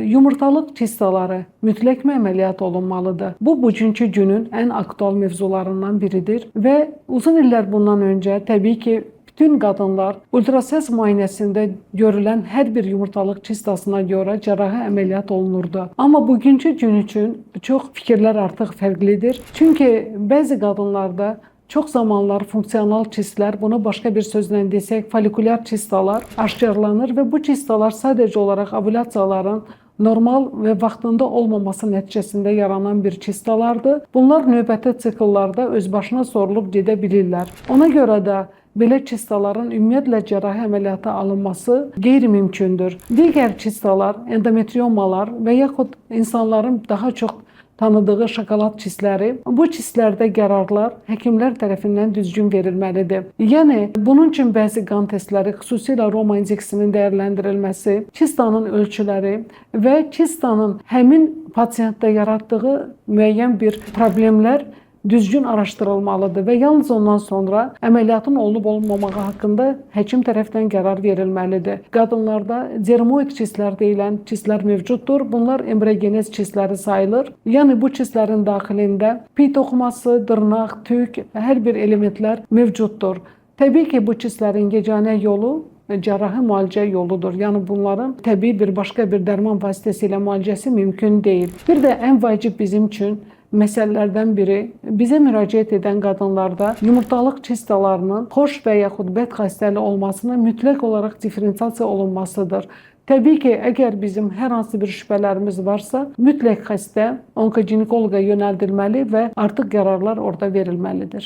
yumurtalıq kistaları mütləq əməliyyat olunmalıdır. Bu bugünkü günün ən aktual mövzularından biridir və uzun illər bundan öncə təbii ki, bütün qadınlar ultrasəs müayinəsində görülən hər bir yumurtalıq kistasına görə cərrahi əməliyyat olunurdu. Amma bugünkü gün üçün çox fikirlər artıq fərqlidir. Çünki bəzi qadınlarda çox zamanlar funksional kistlər, buna başqa bir sözlə desək, folikulyar kistalar aşkarlanır və bu kistalar sadəcə olaraq ovulyasiyaların normal və vaxtında olmaması nəticəsində yaranan bir kistalardır. Bunlar növbəti sikllarda özbaşına sorulub gedə bilirlər. Ona görə də belə kistaların ümumiyyətlə cərrahi əməliyyata alınması qeyri-mümkündür. Digər kistalar, endometriomalar və yaxud insanların daha çox tanıdığı şokolad kistləri, bu kistlərdə qərarlar həkimlər tərəfindən düzgün verilməlidir. Yəni, bunun üçün bəzi qan testləri, xüsusilə Roma indeksinin dəyərləndirilməsi, kistanın ölçüləri və kistanın həmin pasientdə yaratdığı müəyyən bir problemlər düzgün araşdırılmalıdır və yalnız ondan sonra əməliyyatın olub-olunmamağı haqqında həkim tərəfindən qərar verilməlidir. Qadınlarda dermoid kistlər deyilən kistlər mövcuddur. Bunlar embriogenez kistləri sayılır. Yəni bu kistlərin daxilində piy toxuması, dırnaq, tük, hər bir elementlər mövcuddur. Təbii ki, bu kistlərin yeganə yolu cərrahi müalicə yoludur. Yəni bunların təbii bir başqa bir dərman vasitəsilə müalicəsi mümkün deyil. Bir də ən vacib bizim üçün məsələlərdən biri bizə müraciət edən qadınlarda yumurtalıq kistalarının xoş və yaxud bəd xəstəli olmasının mütləq olaraq diferensiasiya olunmasıdır. Təbii ki, əgər bizim hər hansı bir şübhələrimiz varsa, mütləq xəstə onkoginekoloqa yönəldilməli və artıq qərarlar orada verilməlidir.